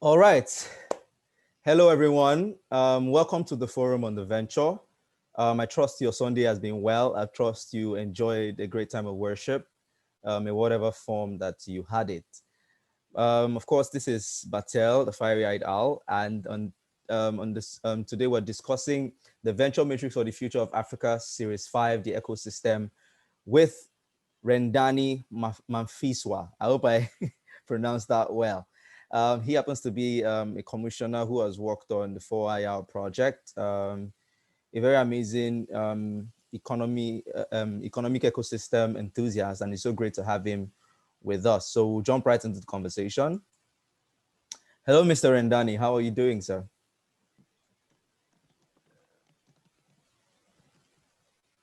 All right. Hello, everyone. Welcome to the Forum on the Venture. I trust your Sunday has been well. I trust you enjoyed a great time of worship in whatever form that you had it. Of course, this is Batel, the fiery-eyed owl, and on this today we're discussing the Venture Matrix for the Future of Africa, Series 5, the ecosystem, with Rendani Mamphiswana. I hope I pronounced that well. He happens to be a commissioner who has worked on the 4IR project, a very amazing economic ecosystem enthusiast, and it's so great to have him with us. So we'll jump right into the conversation. Hello, Mr. Rendani. How are you doing, sir?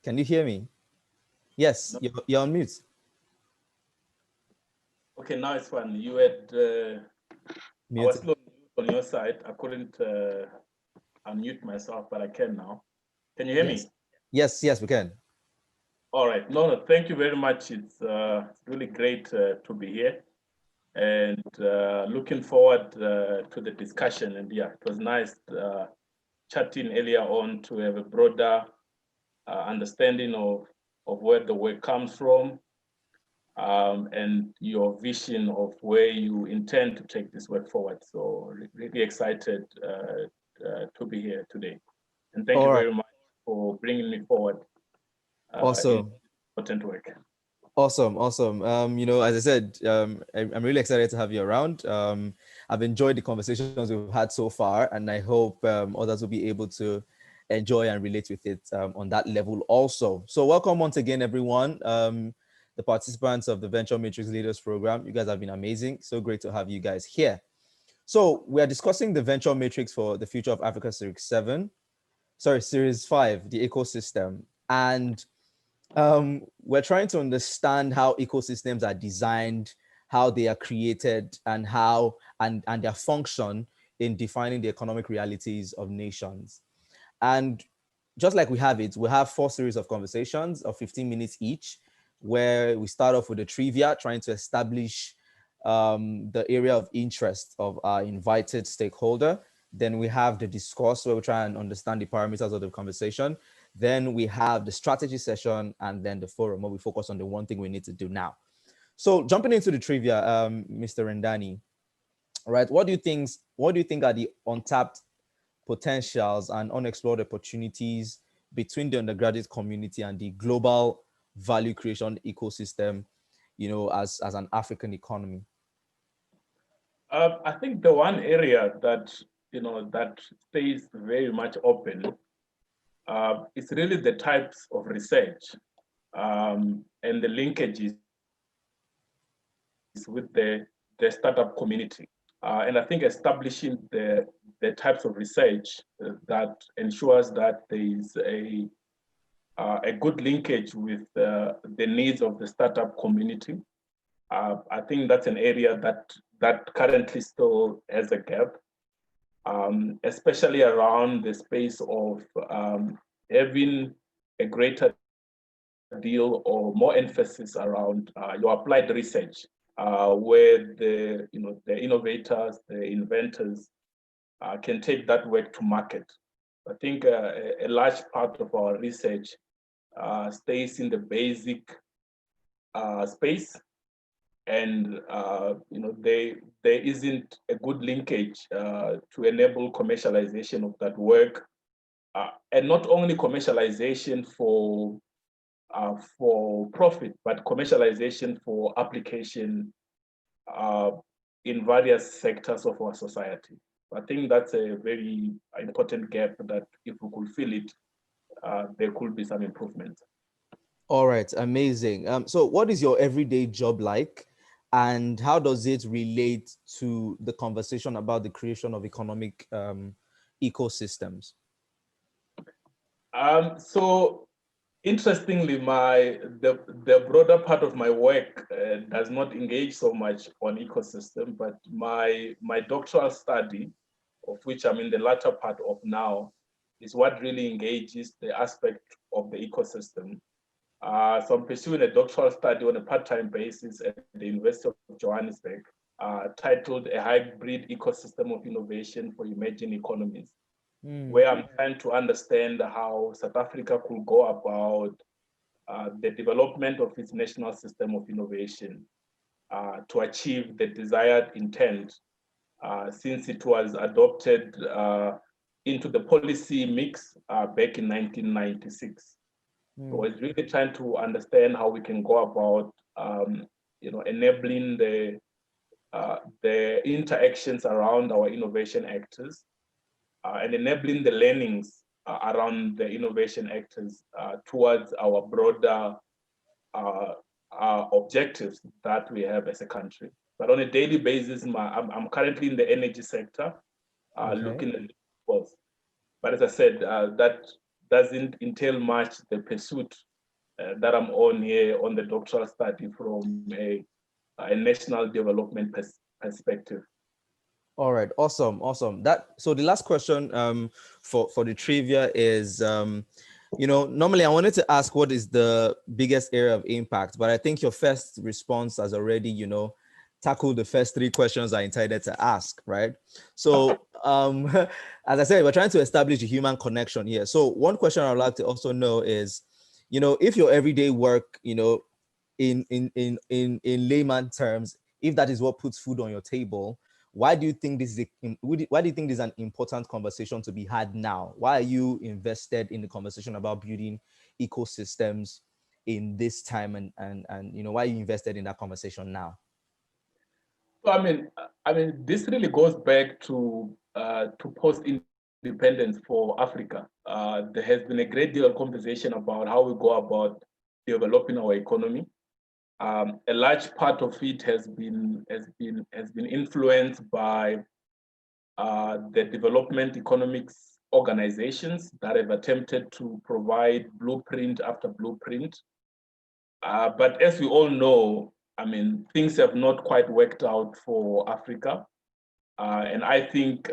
Can you hear me? Yes, No. you're on mute. Okay, now it's fine. You had, I was still on your side. I couldn't unmute myself, but I can now. Can you hear Yes. me? Yes, we can. All right. No, thank you very much. It's really great to be here and looking forward to the discussion. And yeah, it was nice chatting earlier on to have a broader understanding of where the work comes from, and your vision of where you intend to take this work forward. So really excited to be here today. And thank you All right. very much for bringing me forward in Awesome. important work. Awesome. As I said, I'm really excited to have you around. I've enjoyed the conversations we've had so far, and I hope others will be able to enjoy and relate with it on that level also. So welcome once again, everyone. The participants of the Venture Matrix Leaders Program. You guys have been amazing. So great to have you guys here. So we are discussing the Venture Matrix for the Future of Africa Series 5, the ecosystem. And we're trying to understand how ecosystems are designed, how they are created, and and their function in defining the economic realities of nations. And just like we have 4 series of conversations of 15 minutes each, where we start off with a trivia, trying to establish the area of interest of our invited stakeholder. Then we have the discourse, where we try and understand the parameters of the conversation. Then we have the strategy session, and then the forum, where we focus on the one thing we need to do now. So jumping into the trivia, Mr. Rendani, right? What do you think are the untapped potentials and unexplored opportunities between the undergraduate community and the global value creation ecosystem, as an African economy? I think the one area that that stays very much open is really the types of research and the linkages with the startup community. And I think establishing the types of research that ensures that there is a good linkage with the needs of the startup community. I think that's an area that currently still has a gap, especially around the space of having a greater deal or more emphasis around your applied research, where the innovators, the inventors can take that work to market. I think a large part of our research stays in the basic space, and there isn't a good linkage to enable commercialization of that work, and not only commercialization for profit, but commercialization for application in various sectors of our society. I think that's a very important gap that if we could fill it, there could be some improvement. All right, amazing. So what is your everyday job like, and how does it relate to the conversation about the creation of economic ecosystems? So interestingly, the broader part of my work does not engage so much on ecosystem, but my doctoral study, of which I'm in the latter part of now, is what really engages the aspect of the ecosystem. So I'm pursuing a doctoral study on a part-time basis at the University of Johannesburg, titled A Hybrid Ecosystem of Innovation for Emerging Economies, Mm. where I'm trying to understand how South Africa could go about the development of its national system of innovation to achieve the desired intent, since it was adopted into the policy mix back in 1996. So it's really trying to understand how we can go about, enabling the interactions around our innovation actors and enabling the learnings around the innovation actors towards our broader objectives that we have as a country. But on a daily basis, I'm currently in the energy sector, Okay. looking at the world. But as I said, that doesn't entail much the pursuit that I'm on here on the doctoral study from a national development perspective. All right, awesome, awesome. That so the last question for the trivia is normally I wanted to ask what is the biggest area of impact, but I think your first response has already tackled the first three questions I intended to ask, right? So as I said, we're trying to establish a human connection here. So one question I'd like to also know is, if your everyday work, in layman terms, if that is what puts food on your table, why do you think why do you think this is an important conversation to be had now? Why are you invested in the conversation about building ecosystems in this time, and why are you invested in that conversation now? So I mean, this really goes back to post-independence for Africa. There has been a great deal of conversation about how we go about developing our economy. A large part of it has been influenced by the development economics organizations that have attempted to provide blueprint after blueprint. But as we all know, I mean, things have not quite worked out for Africa. And I think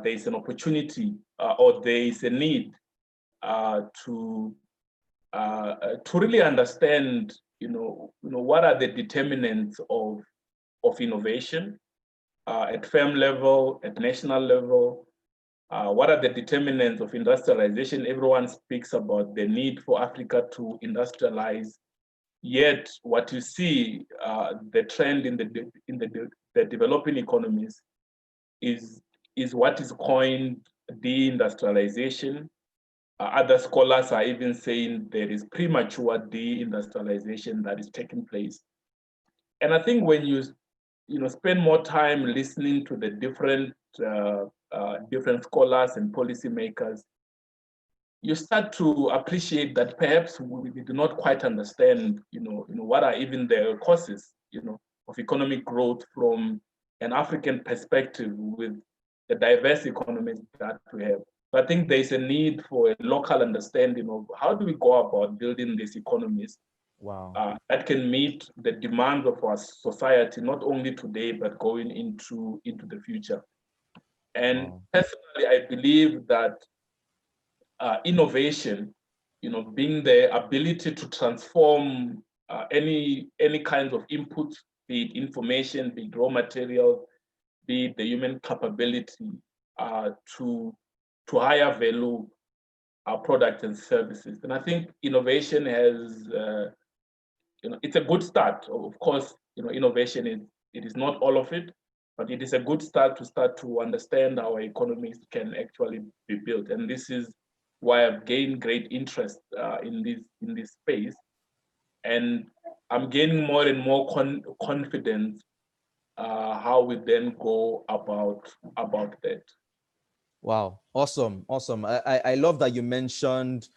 there's an opportunity or there is a need to really understand, what are the determinants of innovation at firm level, at national level. What are the determinants of industrialization? Everyone speaks about the need for Africa to industrialize. Yet, what you see, the trend in the developing economies is what is coined deindustrialization. Other scholars are even saying there is premature deindustrialization that is taking place. And I think when you spend more time listening to the different scholars and policymakers, you start to appreciate that perhaps we do not quite understand, what are even the causes, of economic growth from an African perspective with the diverse economies that we have. So I think there's a need for a local understanding of how do we go about building these economies Wow. that can meet the demands of our society, not only today, but going into the future. And Wow. personally, I believe that innovation, being the ability to transform any kinds of input, be it information, be it raw material, be it the human capability to higher value products and services. And I think innovation has, it's a good start. Of course, innovation is not all of it, but it is a good start to understand how our economies can actually be built. And this is why I've gained great interest in this space, and I'm gaining more and more confidence how we then go about that. Wow, awesome, awesome. I love that you mentioned,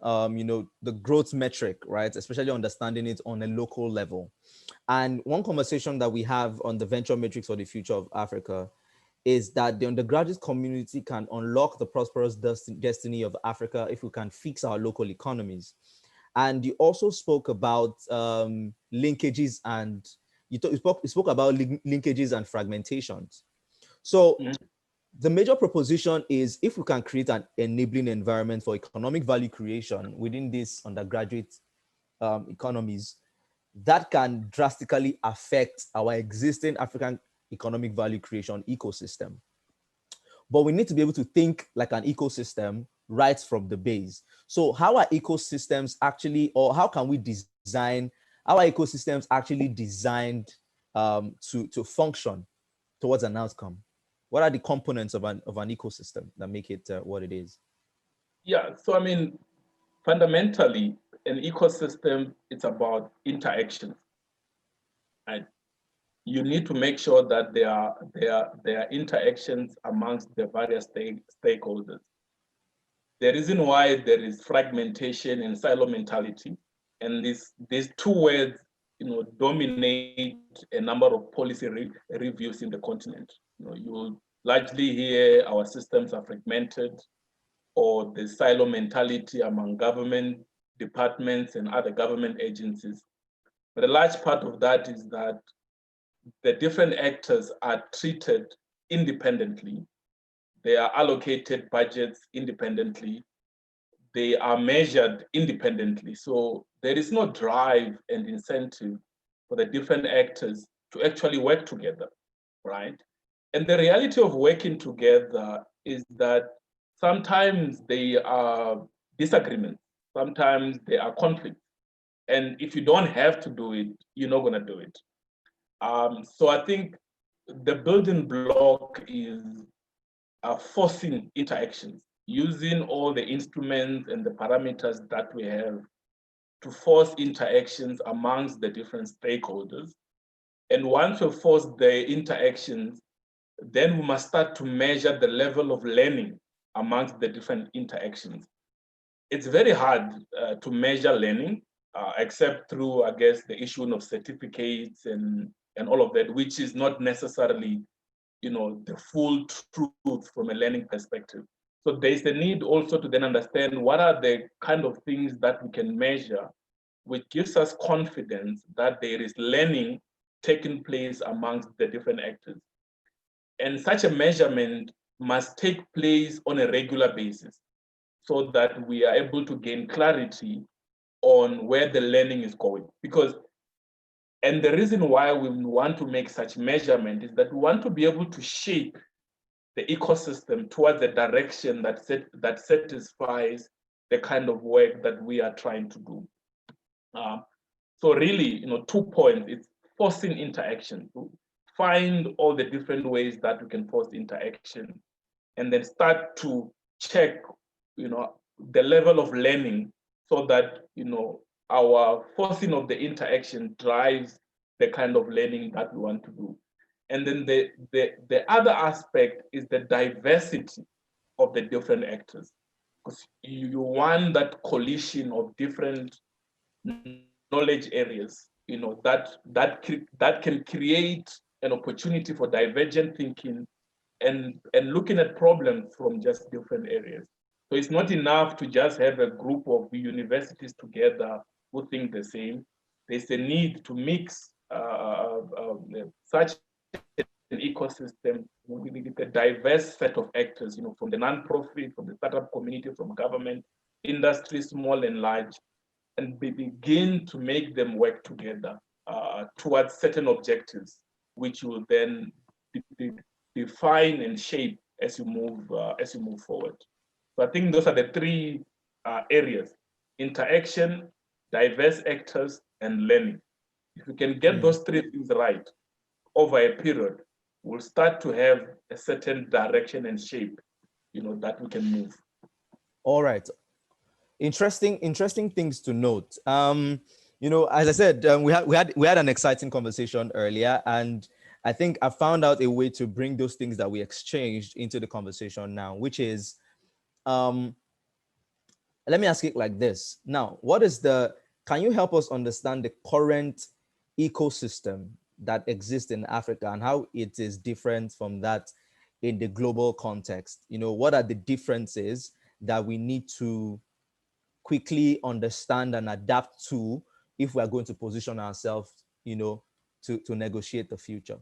the growth metric, right? Especially understanding it on a local level. And one conversation that we have on the venture matrix for the future of Africa is that the undergraduate community can unlock the prosperous destiny of Africa if we can fix our local economies. And you also spoke about linkages, and you spoke about linkages and fragmentations. So Mhm. the major proposition is if we can create an enabling environment for economic value creation within these undergraduate economies, that can drastically affect our existing African economic value creation ecosystem. But we need to be able to think like an ecosystem right from the base. So how are ecosystems actually, or how can we design, how are ecosystems actually designed to function towards an outcome? What are the components of an ecosystem that make it what it is? Yeah, so I mean, fundamentally, an ecosystem, it's about interaction. Right? You need to make sure that there are interactions amongst the various stakeholders. The reason why there is fragmentation and silo mentality, and these two words, dominate a number of policy reviews in the continent. You largely hear our systems are fragmented, or the silo mentality among government departments and other government agencies. But a large part of that is that the different actors are treated independently. They are allocated budgets independently. They are measured independently. So there is no drive and incentive for the different actors to actually work together, right? And the reality of working together is that sometimes they are disagreements, sometimes they are conflicts. And if you don't have to do it, you're not going to do it. So I think the building block is forcing interactions, using all the instruments and the parameters that we have to force interactions amongst the different stakeholders. And once we force the interactions, then we must start to measure the level of learning amongst the different interactions. It's very hard to measure learning, except through, I guess, the issuing of certificates and all of that, which is not necessarily, the full truth from a learning perspective. So there's the need also to then understand what are the kind of things that we can measure, which gives us confidence that there is learning taking place amongst the different actors. And such a measurement must take place on a regular basis so that we are able to gain clarity on where the learning is going. And the reason why we want to make such measurement is that we want to be able to shape the ecosystem towards the direction that satisfies the kind of work that we are trying to do. So really, 2 points, it's forcing interaction, to find all the different ways that we can force interaction, and then start to check, the level of learning so that, our forcing of the interaction drives the kind of learning that we want to do. And then the other aspect is the diversity of the different actors, because you want that coalition of different knowledge areas, that can create an opportunity for divergent thinking and looking at problems from just different areas. So it's not enough to just have a group of universities together who think the same. There's a need to mix such an ecosystem with a diverse set of actors, from the nonprofit, from the startup community, from government, industry, small and large, and begin to make them work together towards certain objectives, which will then define and shape as you move forward. So I think those are the three areas: interaction, diverse actors, and learning. If we can get those three things right over a period, we'll start to have a certain direction and shape, that we can move. All right. Interesting things to note. As I said, we had an exciting conversation earlier, and I think I found out a way to bring those things that we exchanged into the conversation now, which is, let me ask it like this. Now, can you help us understand the current ecosystem that exists in Africa and how it is different from that in the global context? What are the differences that we need to quickly understand and adapt to if we are going to position ourselves, to negotiate the future?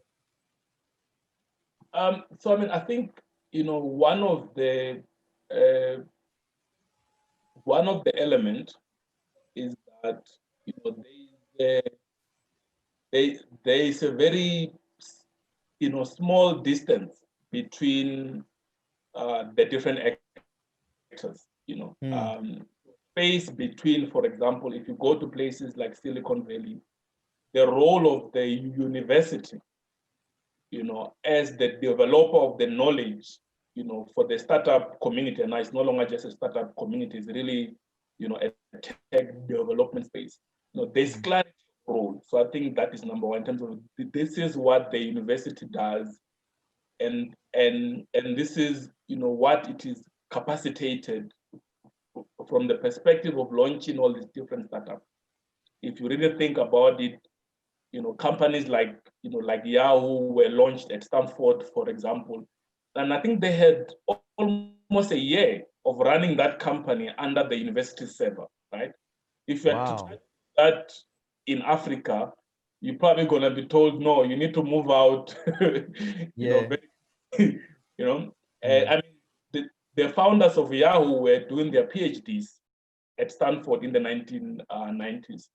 So I mean, I think, uh, one of the elements is that, there is a very small distance between the different actors, space between, for example, if you go to places like Silicon Valley, the role of the university, as the developer of the knowledge, for the startup community, and now it's no longer just a startup community, it's really, a tech development space. There's clarity of role. So I think that is number one in terms of this is what the university does, and this is, what it is capacitated from the perspective of launching all these different startups. If you really think about it, companies like Yahoo were launched at Stanford, for example, and I think they had almost a year of running that company under the university server, right? If you had to try that in Africa, you're probably going to be told, no, you need to move out. I mean, the founders of Yahoo were doing their PhDs at Stanford in the 1990s.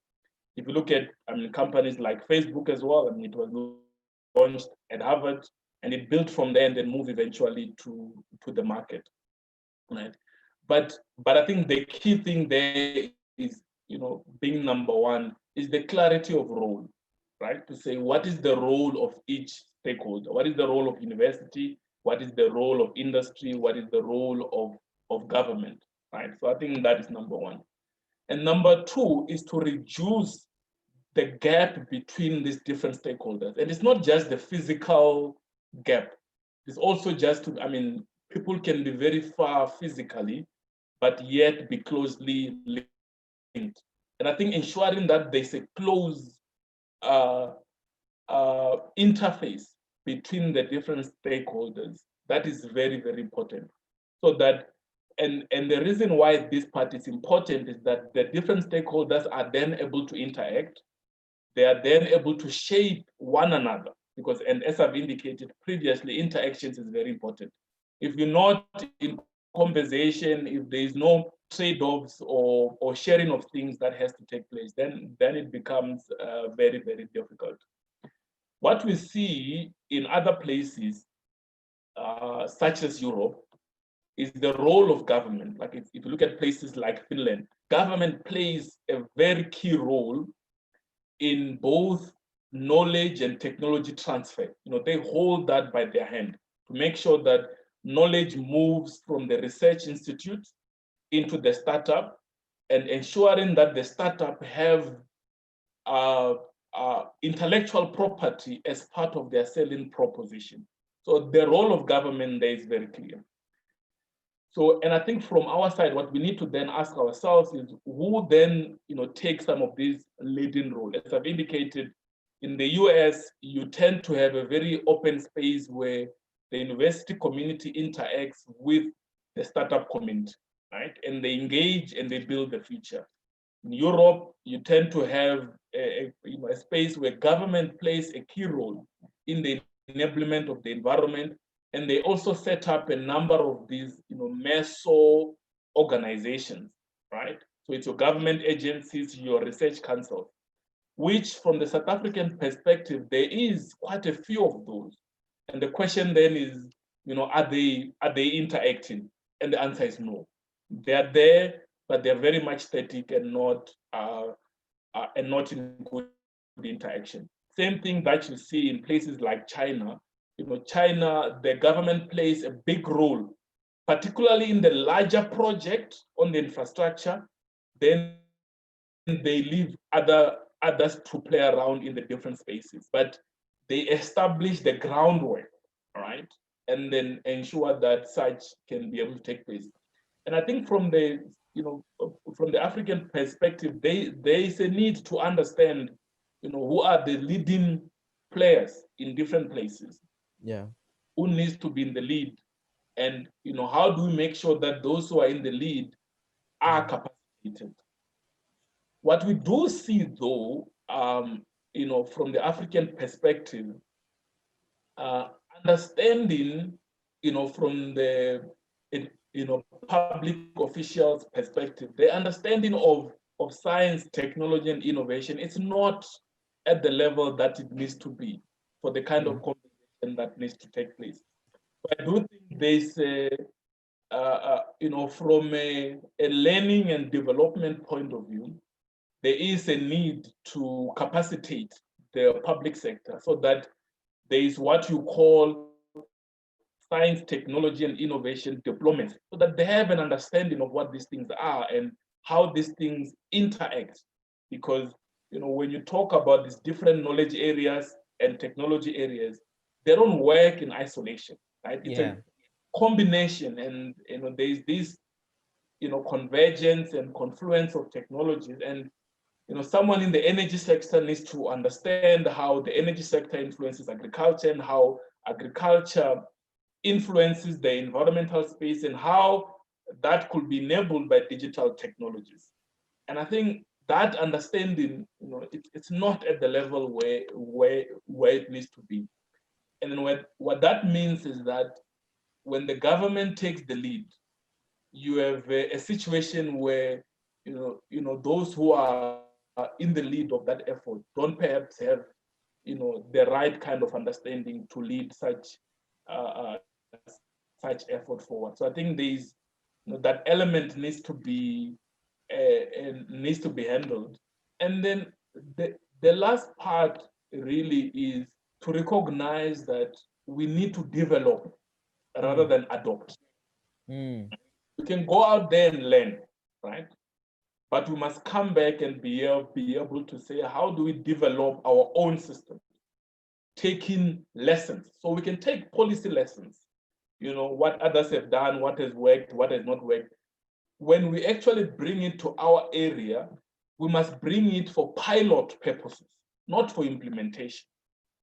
If you look at, companies like Facebook as well, it was launched at Harvard, and it built from there and then moved eventually to the market, right? But I think the key thing there is, being number one, is the clarity of role, right? To say what is the role of each stakeholder? What is the role of university? What is the role of industry? What is the role of government, right? So I think that is number one. And number two is to reduce the gap between these different stakeholders. And it's not just the physical gap. It's also just, people can be very far physically, but yet be closely linked. And I think ensuring that there's a close interface between the different stakeholders, that is very, very important. So that, and the reason why this part is important is that the different stakeholders are then able to interact. They are then able to shape one another, because, and as I've indicated previously, interactions is very important. If you're not in conversation, if there is no trade-offs or sharing of things that has to take place, then it becomes very, very difficult. What we see in other places, such as Europe, is the role of government. Like if you look at places like Finland, government plays a very key role in both knowledge and technology transfer. They hold that by their hand to make sure that knowledge moves from the research institute into the startup, and ensuring that the startup have intellectual property as part of their selling proposition. So the role of government there is very clear. So, and I think from our side, what we need to then ask ourselves is who then, takes some of these leading role. As I've indicated, in the US, you tend to have a very open space where the university community interacts with the startup community, right? And they engage and they build the future. In Europe, you tend to have a space where government plays a key role in the enablement of the environment. And they also set up a number of these, meso organizations, right? So it's your government agencies, your research council, which from the South African perspective, there is quite a few of those. And the question then is, are they interacting? And the answer is no. They're there, but they're very much static and not in good interaction. Same thing that you see in places like China. China, the government plays a big role, particularly in the larger project on the infrastructure. Then they leave others to play around in the different spaces, but they establish the groundwork, right? And then ensure that such can be able to take place. And I think from the African perspective, there is a need to understand, who are the leading players in different places. Yeah. Who needs to be in the lead, and how do we make sure that those who are in the lead are capacitated? What we do see, though, from the African perspective, understanding, from the public officials' perspective, the understanding of science, technology, and innovation is not at the level that it needs to be for the kind of conversation that needs to take place. But I do think there's from a learning and development point of view, there is a need to capacitate the public sector so that there is what you call science, technology, and innovation diplomacy, so that they have an understanding of what these things are and how these things interact. Because when you talk about these different knowledge areas and technology areas, they don't work in isolation, right? It's a combination, and there's this convergence and confluence of technologies. And someone in the energy sector needs to understand how the energy sector influences agriculture and how agriculture influences the environmental space and how that could be enabled by digital technologies. And I think that understanding, it's not at the level where it needs to be. And then what that means is that when the government takes the lead, you have a situation where those who are in the lead of that effort don't perhaps have the right kind of understanding to lead such effort forward. So I think there's that element needs to be handled. And then the last part really is to recognize that we need to develop rather than adopt. We can go out there and learn, right? But we must come back and be able to say, how do we develop our own system? Taking lessons. So we can take policy lessons, what others have done, what has worked, what has not worked. When we actually bring it to our area, we must bring it for pilot purposes, not for implementation.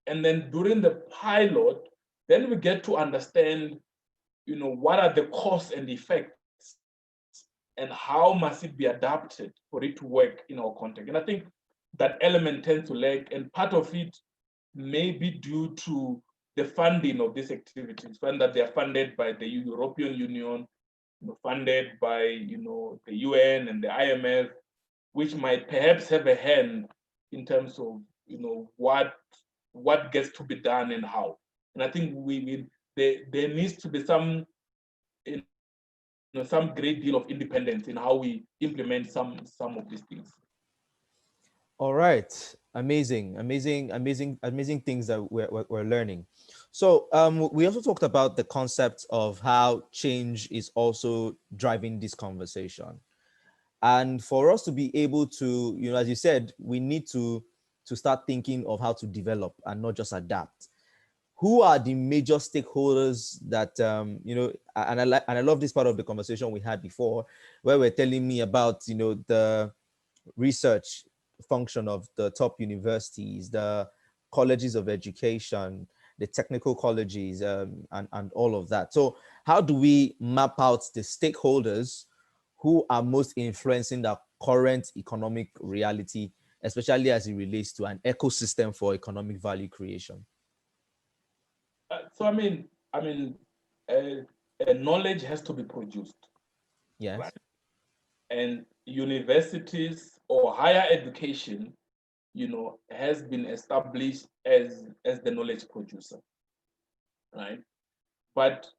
And then during the pilot, then we get to understand, what are the cause and effects and how must it be adapted for it to work in our context. And I think that element tends to lag, and part of it may be due to the funding of these activities, and that they are funded by the European Union, funded by the UN and the IMF, which might perhaps have a hand in terms of what gets to be done and how. And I think there needs to be some some great deal of independence in how we implement some of these things. All right, amazing things that we're learning. So we also talked about the concept of how change is also driving this conversation. And for us to be able to, as you said, we need to start thinking of how to develop and not just adapt. Who are the major stakeholders that, and I love this part of the conversation we had before, where we're telling me about, the research function of the top universities, the colleges of education, the technical colleges, and all of that. So how do we map out the stakeholders who are most influencing the current economic reality, especially as it relates to an ecosystem for economic value creation? So knowledge has to be produced. Yes. Right? And universities or higher education, has been established as the knowledge producer, right? But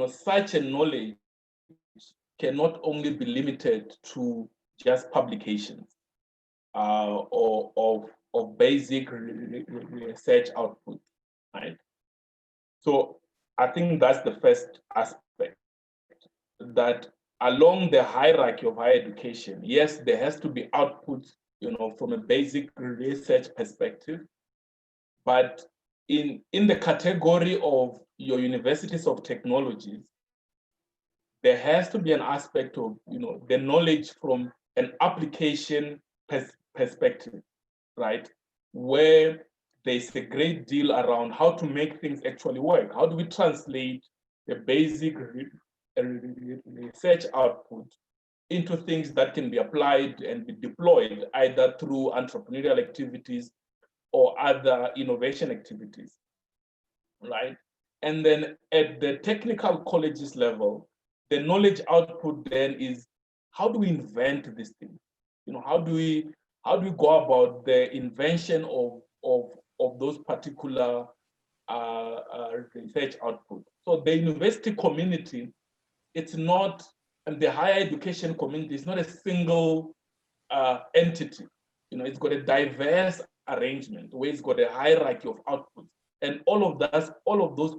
such a knowledge cannot only be limited to just publications or of basic research output, right? So I think that's the first aspect, that along the hierarchy of higher education, yes, there has to be output, from a basic research perspective, but in the category of your universities of technologies, there has to be an aspect of, the knowledge from an application perspective, right? Where there's a great deal around how to make things actually work. How do we translate the basic research output into things that can be applied and be deployed either through entrepreneurial activities or other innovation activities, right? And then at the technical colleges level, the knowledge output then is, how do we invent this thing? How do we go about the invention of those particular research output. So the university community, it's not, and the higher education community is not a single entity. You know, it's got a diverse arrangement where it's got a hierarchy of outputs, and all of those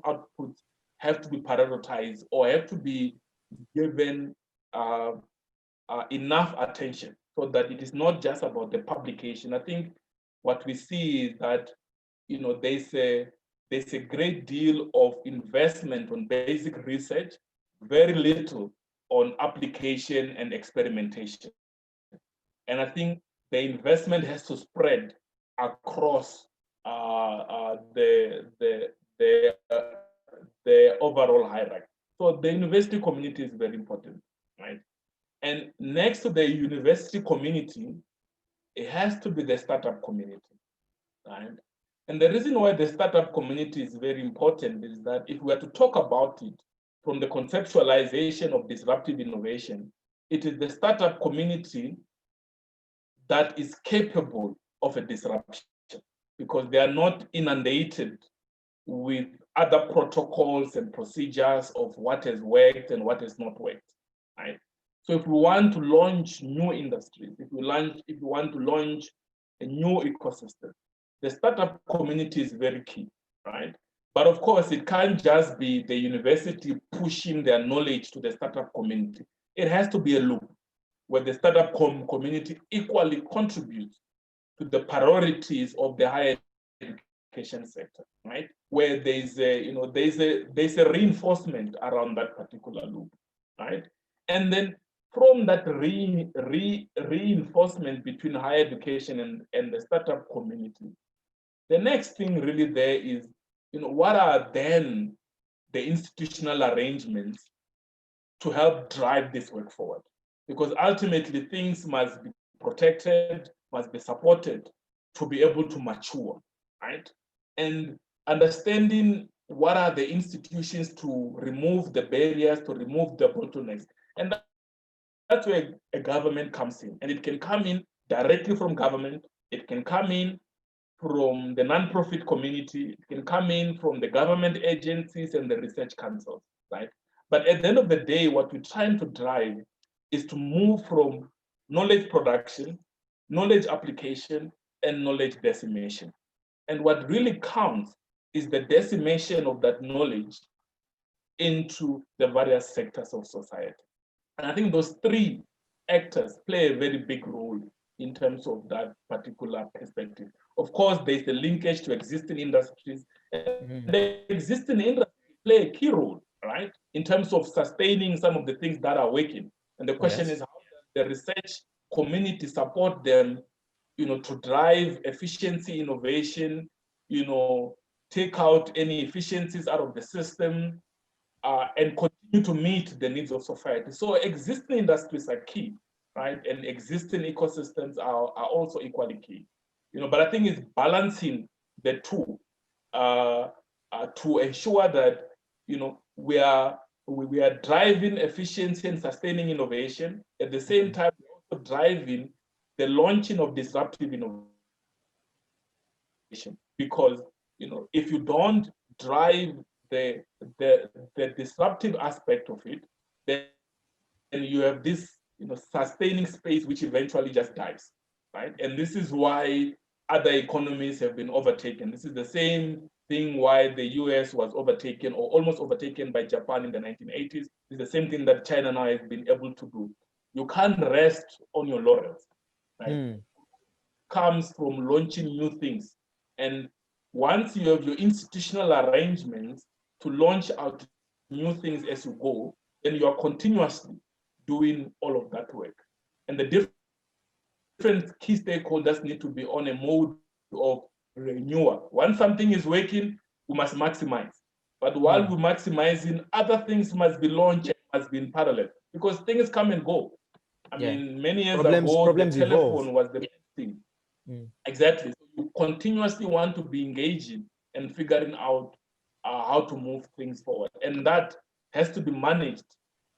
outputs have to be prioritized or have to be given enough attention so that it is not just about the publication. I think what we see is that, you know, there's a great deal of investment on basic research, very little on application and experimentation. And I think the investment has to spread across the overall hierarchy. So the university community is very important, right? And next to the university community, it has to be the startup community, right? And the reason why the startup community is very important is that if we are to talk about it from the conceptualization of disruptive innovation, it is the startup community that is capable of a disruption because they are not inundated with other protocols and procedures of what has worked and what has not worked, right? So if we want to launch new industries, if we want to launch a new ecosystem, the startup community is very key, right? But of course, it can't just be the university pushing their knowledge to the startup community. It has to be a loop where the startup community equally contributes to the priorities of the higher education sector, right? Where there's a reinforcement around that particular loop, right? And then from that reinforcement between higher education and the startup community, the next thing really there is, you know, what are then the institutional arrangements to help drive this work forward? Because ultimately things must be protected, must be supported to be able to mature, right? And understanding what are the institutions to remove the barriers, to remove the bottlenecks. And that's where a government comes in. And it can come in directly from government, it can come in from the nonprofit community, it can come in from the government agencies and the research councils, right? But at the end of the day, what we're trying to drive is to move from knowledge production, knowledge application, and knowledge decimation. And what really counts is the decimation of that knowledge into the various sectors of society. And I think those three actors play a very big role in terms of that particular perspective. Of course, there's the linkage to existing industries, and the existing industries play a key role, right, in terms of sustaining some of the things that are working. And the question is, how does the research community support them, you know, to drive efficiency, innovation, you know, take out any efficiencies out of the system, and continue to meet the needs of society. So existing industries are key, right? And existing ecosystems are also equally key. You know, but I think it's balancing the two to ensure that, you know, we are driving efficiency and sustaining innovation. At the same time, we're also driving the launching of disruptive innovation. Because, you know, if you don't drive the disruptive aspect of it, then you have this, you know, sustaining space which eventually just dies, right? And this is why other economies have been overtaken. This is the same thing why the US was overtaken or almost overtaken by Japan in the 1980s. It's the same thing that China now has been able to do. You can't rest on your laurels, right? Comes from launching new things. And once you have your institutional arrangements to launch out new things as you go, then you are continuously doing all of that work. And the different key stakeholders need to be on a mode of renewal. Once something is working, we must maximize. But while we're maximizing, other things must be launched and must be in parallel because things come and go. I mean, many years ago, the telephone was the thing. Exactly. So you continuously want to be engaging and figuring out how to move things forward. And that has to be managed,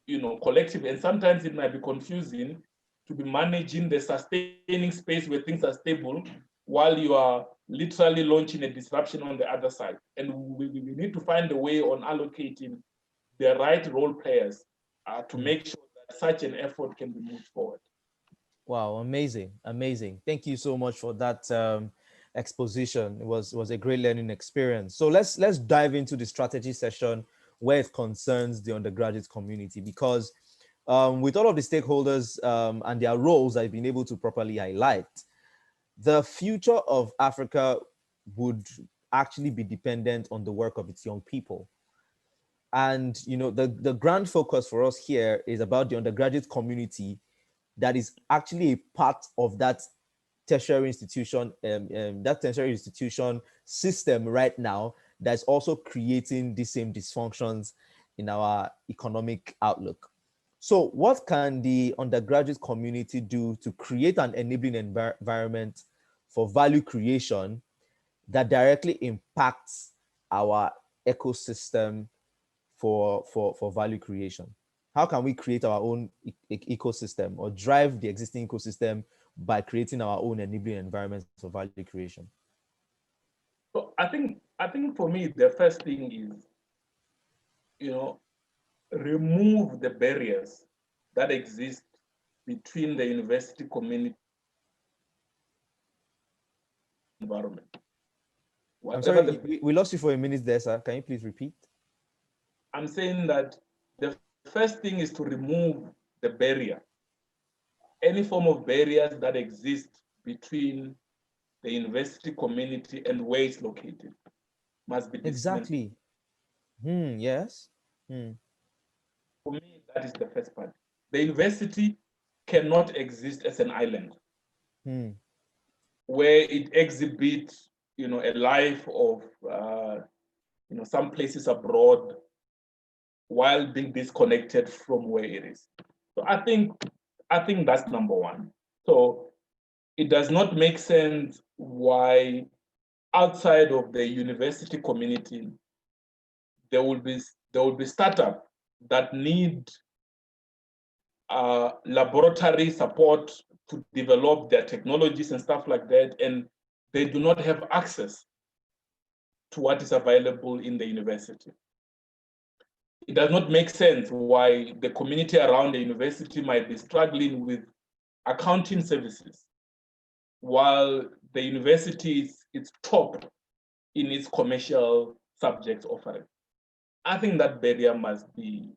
you know, collectively. And sometimes it might be confusing to be managing the sustaining space where things are stable while you are literally launching a disruption on the other side. And we need to find a way on allocating the right role players to make sure that such an effort can be moved forward. Wow, amazing, amazing. Thank you so much for that exposition. It was a great learning experience. So let's dive into the strategy session where it concerns the undergraduate community, because with all of the stakeholders and their roles I've been able to properly highlight, the future of Africa would actually be dependent on the work of its young people. And the grand focus for us here is about the undergraduate community that is actually a part of that tertiary institution, system right now, that's also creating the same dysfunctions in our economic outlook. So what can the undergraduate community do to create an enabling environment for value creation that directly impacts our ecosystem for value creation? How can we create our own ecosystem or drive the existing ecosystem by creating our own enabling environments for value creation? So I think for me, the first thing is, remove the barriers that exist between the university community environment. I'm sorry, we lost you for a minute there, sir. Can you please repeat? I'm saying that the first thing is to remove the barrier, any form of barriers that exist between the university community and where it's located must be dismantled. Exactly. Yes. For me, that is the first part. The university cannot exist as an island where it exhibits, a life of, some places abroad while being disconnected from where it is. So I think that's number one. So it does not make sense why outside of the university community there will be startups that need laboratory support to develop their technologies and stuff like that, and they do not have access to what is available in the university. It does not make sense why the community around the university might be struggling with accounting services while the university is top in its commercial subjects offering. I think that barrier must be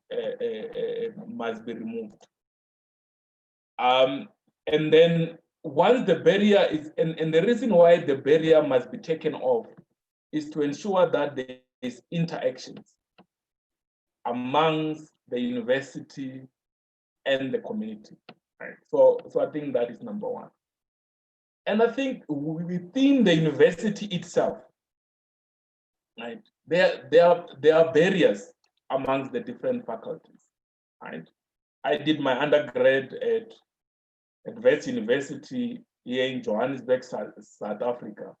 removed. And then once the barrier is, and the reason why the barrier must be taken off is to ensure that there is interactions amongst the university and the community. Right? So I think that is number one. And I think within the university itself, right, there are barriers amongst the different faculties. Right? I did my undergrad at Wits University here in Johannesburg, South Africa.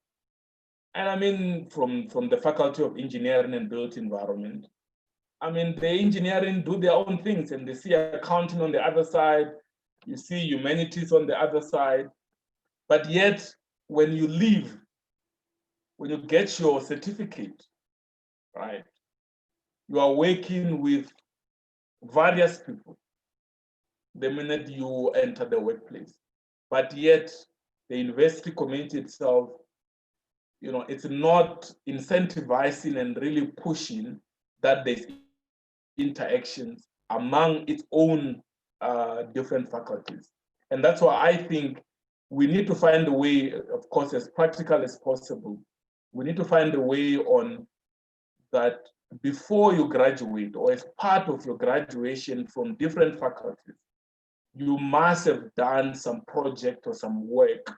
And I mean, from the Faculty of Engineering and Built Environment, I mean, the engineering do their own things, and they see accounting on the other side, you see humanities on the other side. But yet, when you leave, when you get your certificate, right, you are working with various people the minute you enter the workplace. But yet, the university community itself, it's not incentivizing and really pushing that there's interactions among its own different faculties. And that's why I think we need to find a way, of course, as practical as possible. We need to find a way on that before you graduate or as part of your graduation from different faculties, you must have done some project or some work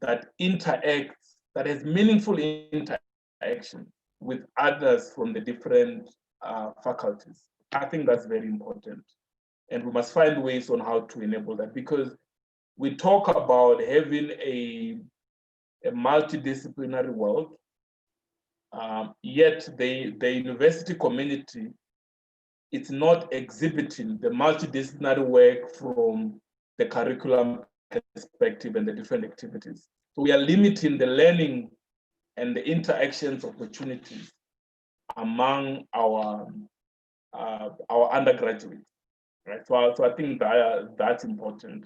that interacts, that has meaningful interaction with others from the different faculties. I think that's very important. And we must find ways on how to enable that, because we talk about having a multidisciplinary world, yet the university community, it's not exhibiting the multidisciplinary work from the curriculum perspective and the different activities. So we are limiting the learning and the interactions opportunities among our undergraduates, right? So I think that's important.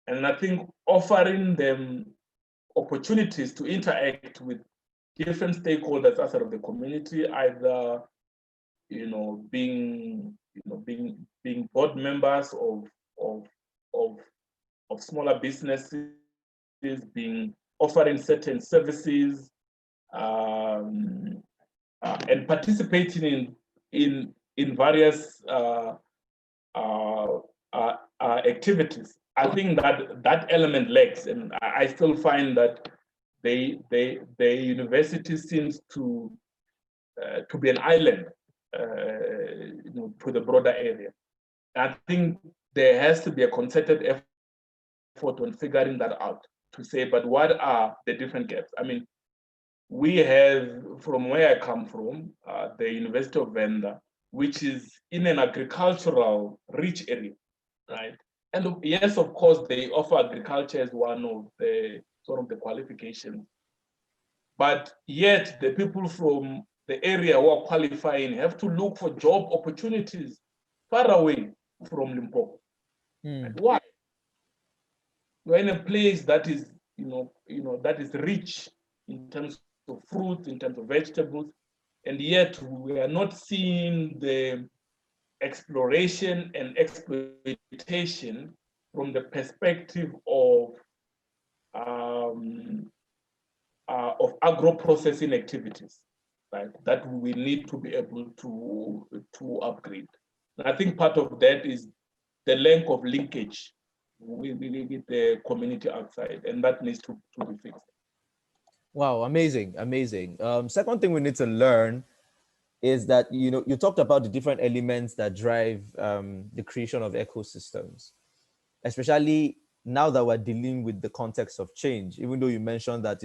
And I think offering them opportunities to interact with different stakeholders outside of the community, either being board members of smaller businesses, being offering certain services, and participating in various activities. I think that element lacks, and I still find that the university seems to be an island to the broader area. I think there has to be a concerted effort on figuring that out, to say, but what are the different gaps? I mean, we have, from where I come from, the University of Venda, which is in an agricultural rich area, right? And yes, of course, they offer agriculture as one of the sort of the qualifications. But yet the people from the area who are qualifying have to look for job opportunities far away from Limpopo. And why? We're in a place that is, that is rich in terms of fruit, in terms of vegetables, and yet we are not seeing the exploration and exploitation from the perspective of agro-processing activities, right? That we need to be able to upgrade. And I think part of that is the length of linkage with the community outside, and that needs to be fixed. Wow, amazing, amazing. Second thing we need to learn is that, you talked about the different elements that drive the creation of ecosystems, especially now that we're dealing with the context of change. Even though you mentioned that,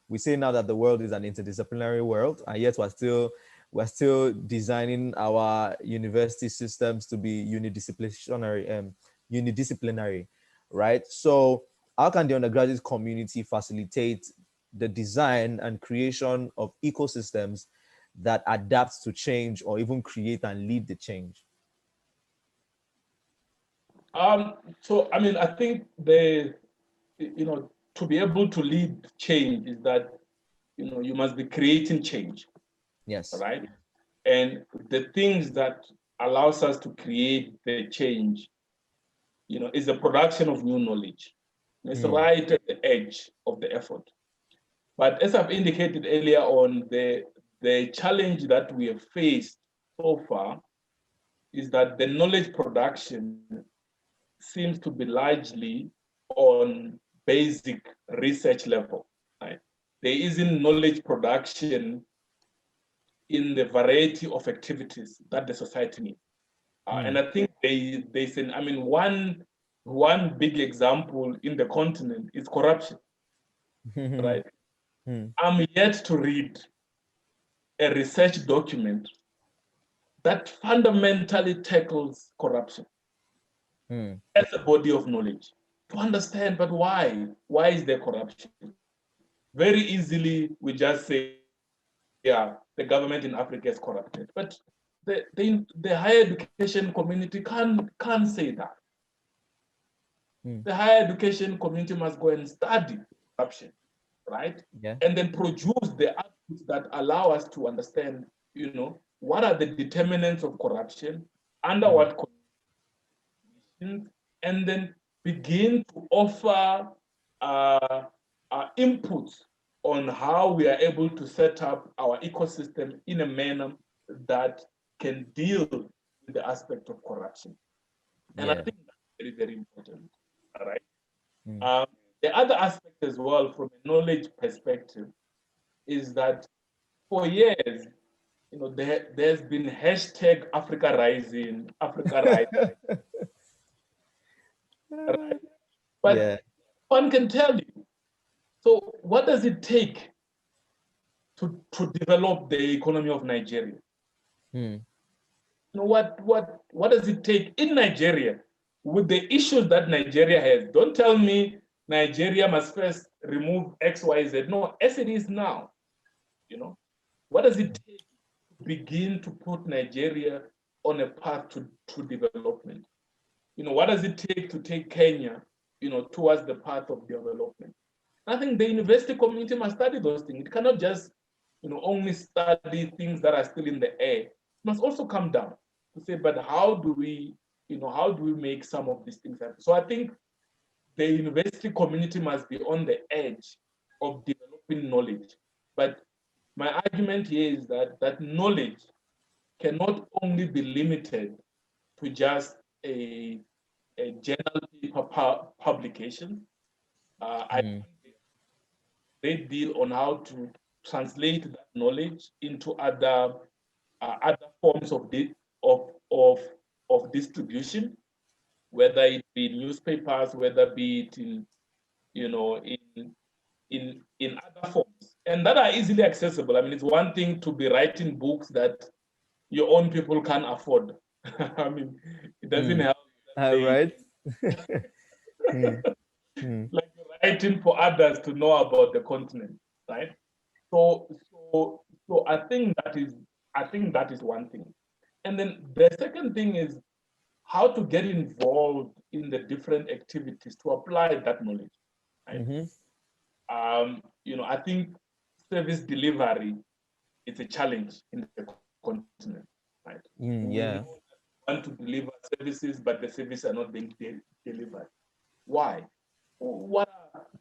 we say now that the world is an interdisciplinary world, and yet we're still designing our university systems to be unidisciplinary, right? So how can the undergraduate community facilitate the design and creation of ecosystems that adapts to change, or even create and lead the change? So I mean, I think to be able to lead change is that you must be creating change. Yes. Right. And the things that allows us to create the change, is the production of new knowledge. It's right at the edge of the effort. But as I've indicated earlier on, the challenge that we have faced so far is that the knowledge production seems to be largely on basic research level. Right? There isn't knowledge production in the variety of activities that the society needs. And I think there's one big example in the continent is corruption, right? I'm yet to read a research document that fundamentally tackles corruption as a body of knowledge, to understand, but why? Why is there corruption? Very easily, we just say, yeah, the government in Africa is corrupted. But the higher education community can't say that. The higher education community must go and study corruption, right? Yeah. And then produce the outputs that allow us to understand, what are the determinants of corruption, under what conditions, and then begin to offer inputs on how we are able to set up our ecosystem in a manner that can deal with the aspect of corruption. And I think that's very, very important. All right. The other aspect as well, from a knowledge perspective, is that for years, there's been hashtag Africa Rising, Africa Rising. Right? But one can tell you, so what does it take to develop the economy of Nigeria? What does it take in Nigeria with the issues that Nigeria has? Don't tell me Nigeria must first remove X, Y, Z. No, as it is now, you know, what does it take to begin to put Nigeria on a path to development? You know, what does it take to take Kenya, you know, towards the path of development? I think the university community must study those things. It cannot just, you know, only study things that are still in the air. It must also come down to say, but how do we, you know, how do we make some of these things happen? So I think the university community must be on the edge of developing knowledge. But my argument here is that that knowledge cannot only be limited to just a journal paper publication. I great deal on how to translate that knowledge into other forms of of distribution, whether it be newspapers, whether be it in, you know, in other forms, and that are easily accessible. I mean, it's one thing to be writing books that your own people can't afford. I mean, it doesn't help that All they right. Mm, mm, like writing for others to know about the continent, right? So, so I think that is one thing. And then the second thing is how to get involved in the different activities to apply that knowledge, right? mhm, You know, I think service delivery is a challenge in the continent, right? We know yeah. that we want to deliver services, but the services are not being delivered. Why? What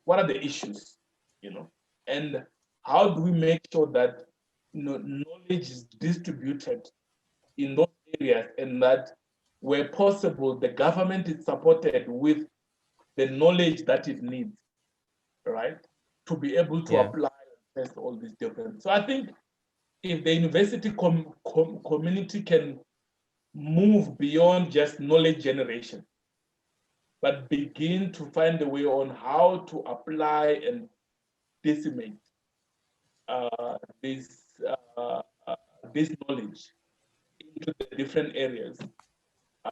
are the issues? You know, and how do we make sure that, you know, knowledge is distributed in those areas, and that where possible the government is supported with the knowledge that it needs, right, to be able to Yeah. apply and test all these different. So I think if the university community can move beyond just knowledge generation, but begin to find a way on how to apply and disseminate uh, this uh, uh, this knowledge into the different areas.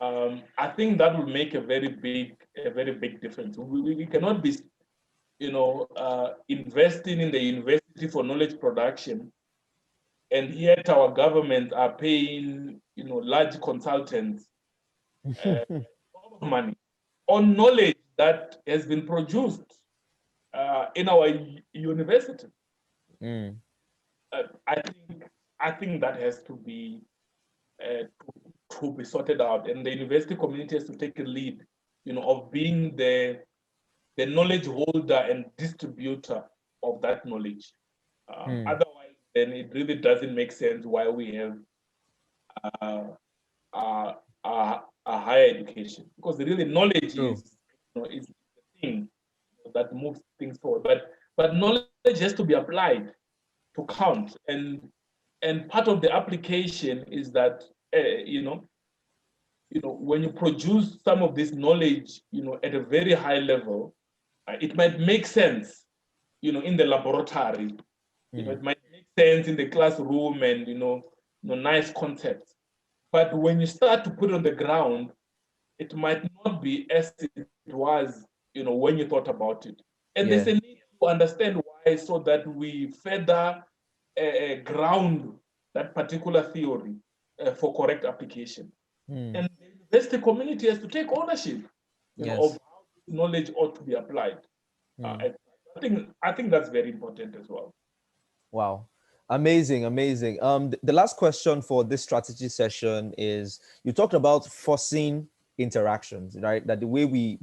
I think that will make a very big difference. We cannot be, you know, investing in the university for knowledge production, and yet our government are paying, you know, large consultants money on knowledge that has been produced in our university. Mm, Uh, I think I think that has uh, to be sorted out, and the university community has to take a lead, you know, of being the knowledge holder and distributor of that knowledge. mm, Otherwise, then it really doesn't make sense why we have uh, uh, a higher education, because really knowledge true. is, you know, is the thing that moves things forward. But knowledge has to be applied to count, and part of the application is that when you produce some of this knowledge, you know, at a very high level, it might make sense, you know, in the laboratory. You know, Mm, it might make sense in the classroom, and nice concepts. But when you start to put it on the ground, it might not be as it was, you know, when you thought about it. And there's yeah. a need to understand why, so that we further ground that particular theory for correct application. Mm, And the university community has to take ownership, you know, of yes. how knowledge ought to be applied. Mm. I think that's very important as well. Wow. Amazing, amazing. The last question for this strategy session is, you talked about forcing interactions, right? That the way we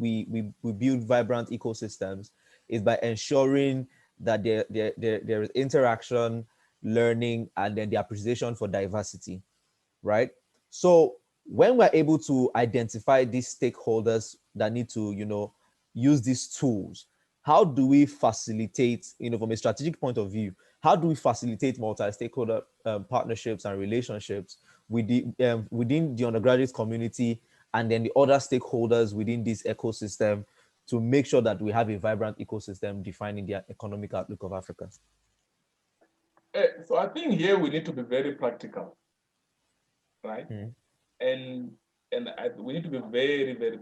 build vibrant ecosystems is by ensuring that there is interaction, learning, and then the appreciation for diversity, right? So when we're able to identify these stakeholders that need to, use these tools, how do we facilitate, from a strategic point of view, how do we facilitate multi-stakeholder partnerships and relationships within the undergraduate community, and then the other stakeholders within this ecosystem, to make sure that we have a vibrant ecosystem defining the economic outlook of Africa? So I think here we need to be very practical, right? Mm, And we need to be very, very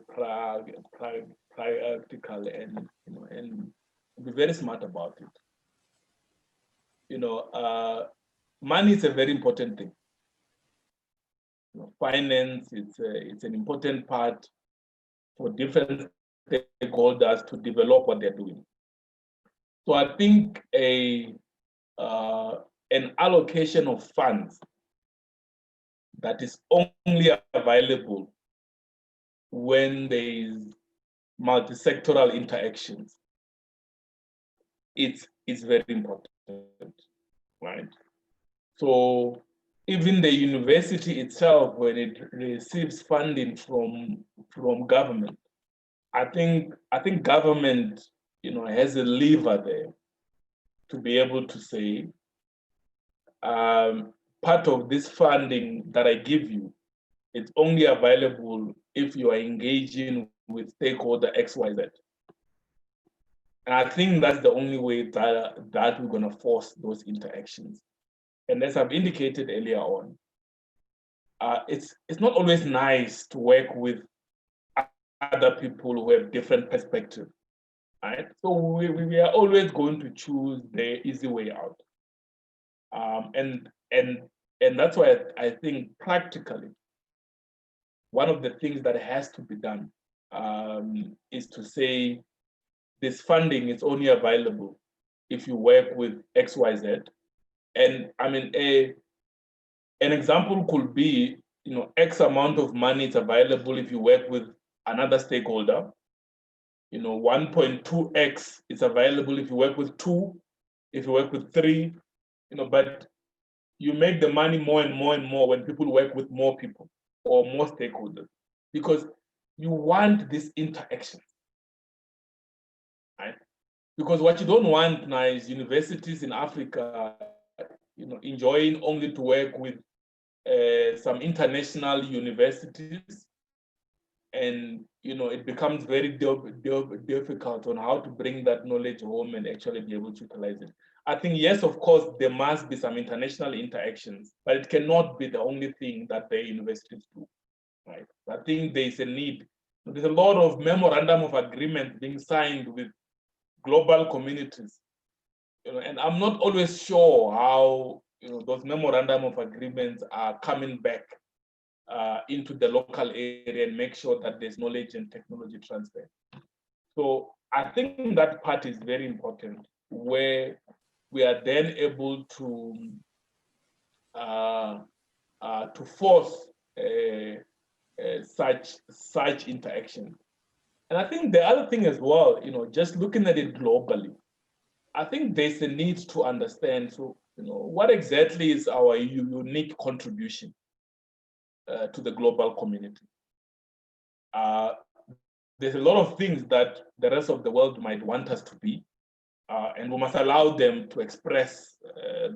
practical and and be very smart about it. Money is a very important thing. Finance, it's an important part for different stakeholders to develop what they're doing. So I think an allocation of funds that is only available when there is multi-sectoral interactions, it's very important, right? So even the university itself, when it receives funding from government, I think government, has a lever there to be able to say, part of this funding that I give you, it's only available if you are engaging with stakeholder XYZ. And I think that's the only way that we're going to force those interactions. And as I've indicated earlier on, it's not always nice to work with other people who have different perspectives, right? So we are always going to choose the easy way out. And that's why I think practically, one of the things that has to be done is to say this funding is only available if you work with XYZ. And I mean, an example could be, X amount of money is available if you work with another stakeholder. 1.2x is available if you work with 2, if you work with 3, but you make the money more and more and more when people work with more people or more stakeholders, because you want this interaction, right? Because what you don't want now is universities in Africa, enjoying only to work with some international universities, and it becomes very difficult on how to bring that knowledge home and actually be able to utilize it. I think, yes, of course, there must be some international interactions, but it cannot be the only thing that the universities do, right? I think there's a need. There's a lot of memorandum of agreement being signed with global communities, and I'm not always sure how those memorandum of agreements are coming back into the local area and make sure that there's knowledge and technology transfer. So I think that part is very important, where we are then able to force such interaction. And I think the other thing as well, just looking at it globally, I think there's a need to understand, so what exactly is our unique contribution to the global community. There's a lot of things that the rest of the world might want us to be, and we must allow them to express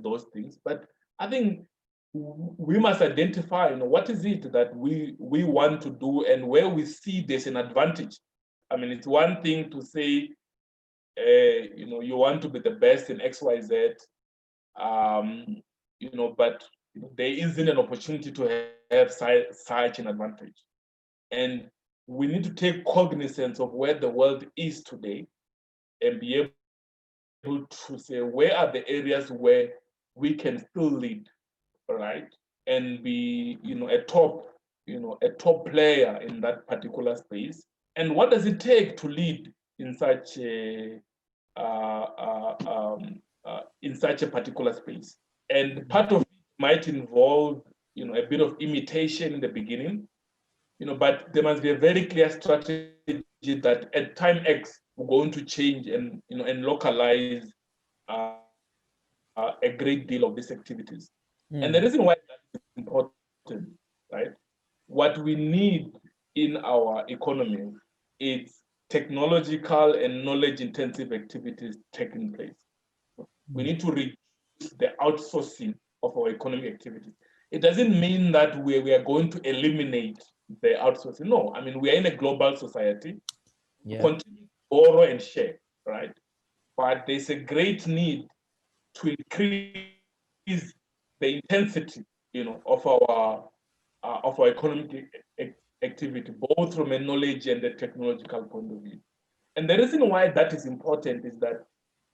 those things. But I think we must identify, what is it that we want to do and where we see there's an advantage. I mean, it's one thing to say, you want to be the best in XYZ, but there isn't an opportunity to have such an advantage. And we need to take cognizance of where the world is today and be able to say, where are the areas where we can still lead, right? And be, a top player in that particular space. And what does it take to lead in such a particular space? And part of it might involve, a bit of imitation in the beginning, but there must be a very clear strategy that at time X we're going to change and and localize a great deal of these activities. And the reason why that's important, right? What we need in our economy is technological and knowledge-intensive activities taking place. We need to reduce the outsourcing of our economic activities. It doesn't mean that we are going to eliminate the outsourcing. No, I mean, we are in a global society. Yeah. We continue to borrow and share, right? But there's a great need to increase the intensity, of our economic activity, both from a knowledge and a technological point of view. And the reason why that is important is that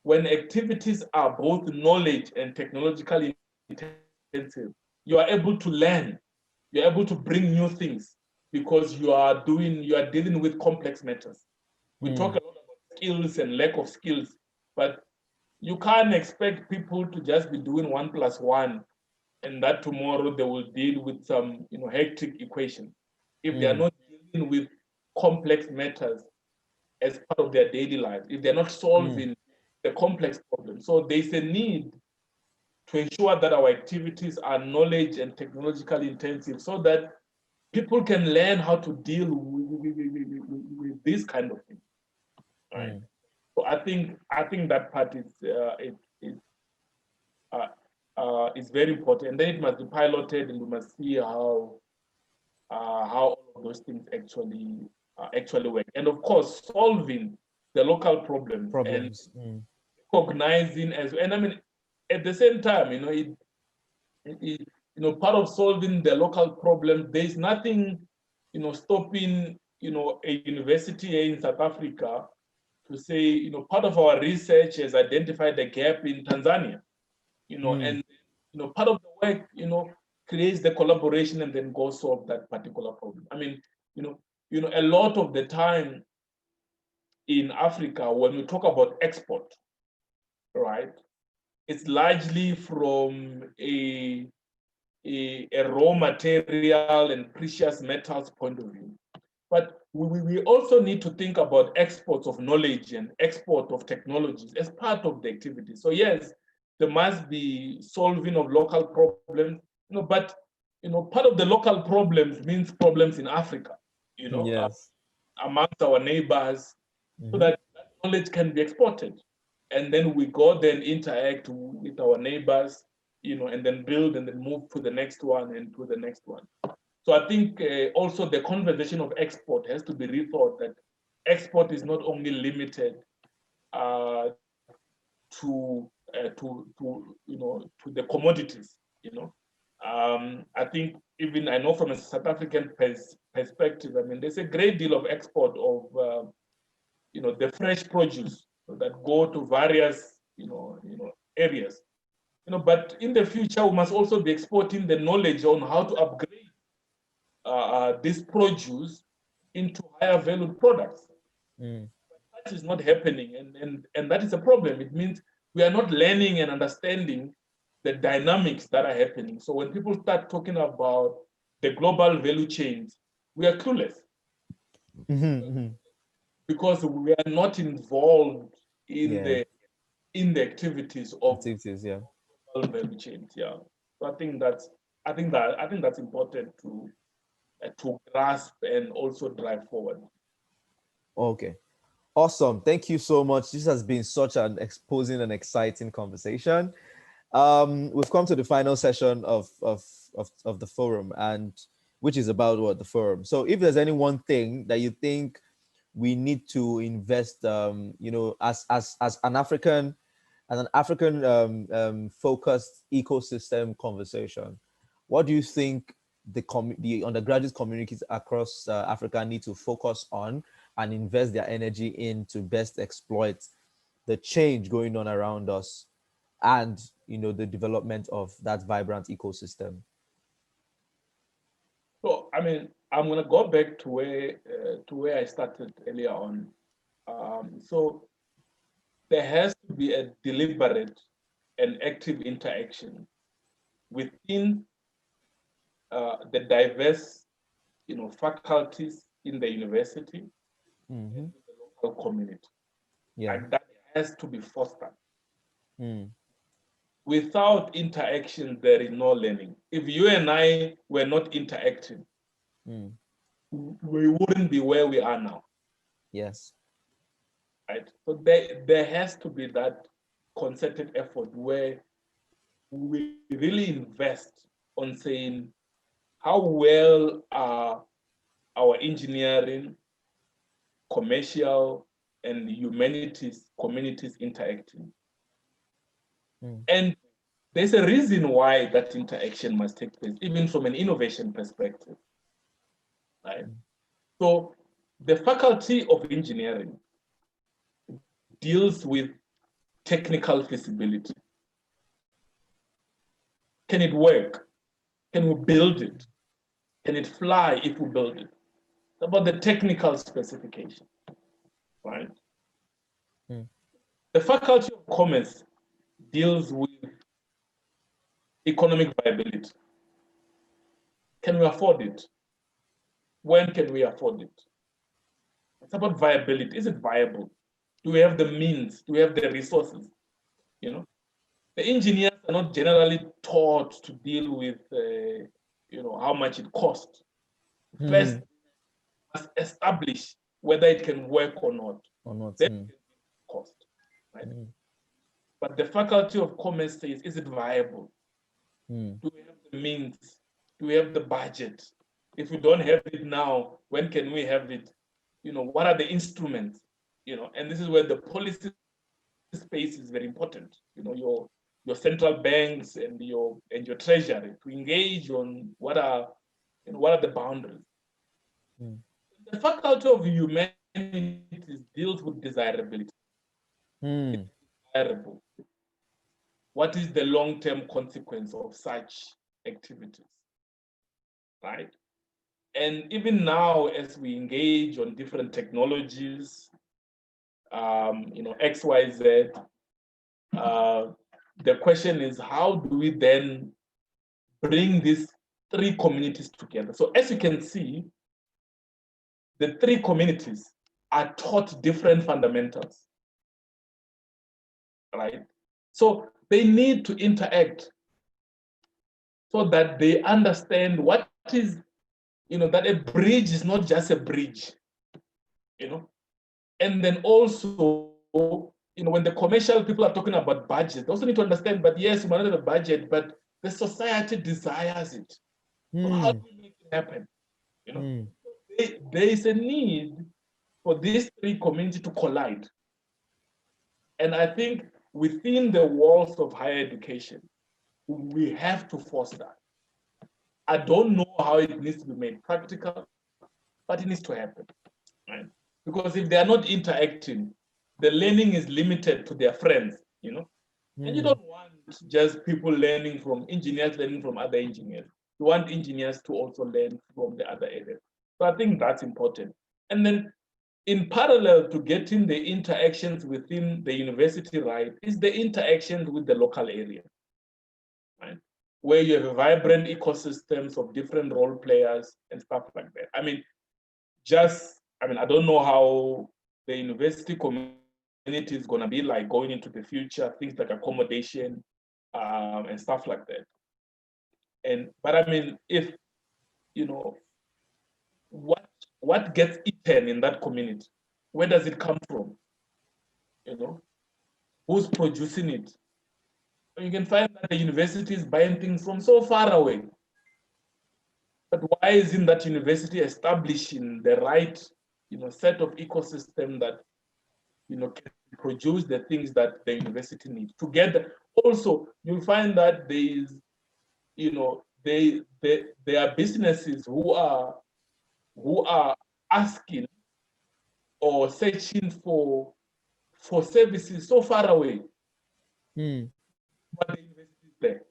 when activities are both knowledge and technologically intensive, you are able to learn, you're able to bring new things because you are dealing with complex matters. We talk a lot about skills and lack of skills, but you can't expect people to just be doing 1+1 and that tomorrow they will deal with some hectic equation if they are not dealing with complex matters as part of their daily life, if they're not solving the complex problems. So there's a need to ensure that our activities are knowledge and technologically intensive so that people can learn how to deal with this kind of thing. Right. So I think that part is very important. And then it must be piloted, and we must see how all of those things actually work. And of course, solving the local problems. And recognizing and I mean, at the same time, part of solving the local problem, there is nothing, stopping, a university here in South Africa to say, part of our research has identified a gap in Tanzania, and part of the work, creates the collaboration and then go solve that particular problem. I mean, a lot of the time in Africa, when we talk about export, right, it's largely from a raw material and precious metals point of view. But we also need to think about exports of knowledge and export of technologies as part of the activity. So yes, there must be solving of local problems, but part of the local problems means problems in Africa, Yes. Amongst our neighbors, so that knowledge can be exported. And then we go then interact with our neighbors, and then build and then move to the next one and to the next one. So I think also the conversation of export has to be rethought, that export is not only limited to the commodities. I think even I know from a South African perspective, I mean, there's a great deal of export of the fresh produce that go to various areas. But in the future, we must also be exporting the knowledge on how to upgrade this produce into higher valued products. That is not happening, and that is a problem. It means we are not learning and understanding the dynamics that are happening. So when people start talking about the global value chains, we are clueless because we are not involved in the activities of global value chains. Yeah, so I think that's important to grasp and also drive forward. Okay. Awesome. Thank you so much. This has been such an exposing and exciting conversation. We've come to the final session of the forum, and which is about the forum. So if there's any one thing that you think we need to invest, as an African focused ecosystem conversation, what do you think the undergraduate communities across Africa need to focus on and invest their energy in to best exploit the change going on around us and the development of that vibrant ecosystem? So I mean, I'm going to go back to where I started earlier on. So there has to be a deliberate and active interaction within the diverse faculties in the university and the local community. And that has to be fostered. Without interaction, there is no learning. If you and I were not interacting, we wouldn't be where we are now. Yes. Right. So there has to be that concerted effort where we really invest on saying how well are our engineering, commercial, and humanities communities interacting. And there's a reason why that interaction must take place, even from an innovation perspective, right? So the Faculty of Engineering deals with technical feasibility. Can it work? Can we build it? Can it fly if we build it? It's about the technical specification, right? The Faculty of Commerce deals with economic viability. Can we afford it? When can we afford it? It's about viability. Is it viable? Do we have the means? Do we have the resources? You know, the engineers are not generally taught to deal with, how much it costs. First, must establish whether it can work or not. Then cost, right? But the Faculty of Commerce says, is it viable? Do we have the means? Do we have the budget? If we don't have it now, when can we have it? What are the instruments? And this is where the policy space is very important. Your central banks and your treasury to engage on what are the boundaries. The Faculty of Humanities deals with desirability. It's desirable. What is the long-term consequence of such activities, right? And even now, as we engage on different technologies, X, Y, Z, the question is, how do we then bring these three communities together? So as you can see, the three communities are taught different fundamentals, right? So they need to interact so that they understand what is, that a bridge is not just a bridge, and then also, when the commercial people are talking about budget, they also need to understand, but yes, we might not have a budget, but the society desires it. So how do we make it happen? There is a need for these three communities to collide. And I think within the walls of higher education, we have to force that. I don't know how it needs to be made practical, but it needs to happen, right? Because if they are not interacting, the learning is limited to their friends, and you don't want just people learning from engineers, learning from other engineers. You want engineers to also learn from the other areas. So I think that's important. And then in parallel to getting the interactions within the university, right, is the interactions with the local area, right? Where you have vibrant ecosystems of different role players and stuff like that. I don't know how the university community is going to be like going into the future, things like accommodation and stuff like that. But if, what gets eaten in that community, where does it come from? Who's producing it? You can find that the university is buying things from so far away. But why isn't that university establishing the right, set of ecosystem that, can produce the things that the university needs? Together, also, you'll find that there is, there are businesses who are asking or searching for services so far away. But the university is there.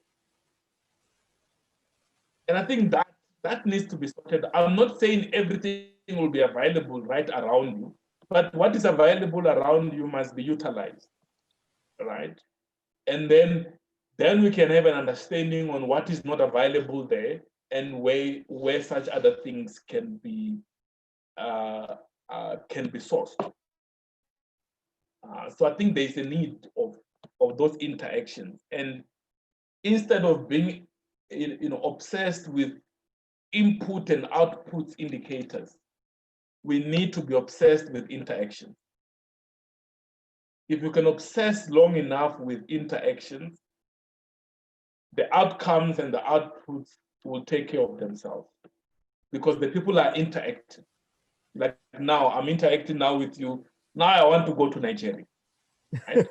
And I think that needs to be sorted. I'm not saying everything will be available right around you, but what is available around you must be utilized, right? And then we can have an understanding on what is not available there and where such other things can be sourced. So I think there's a need of those interactions, and instead of being obsessed with input and output indicators, we need to be obsessed with interaction. If you can obsess long enough with interactions, the outcomes and the outputs will take care of themselves because the people are interacting. Like now, I'm interacting now with you. Now I want to go to Nigeria. Right?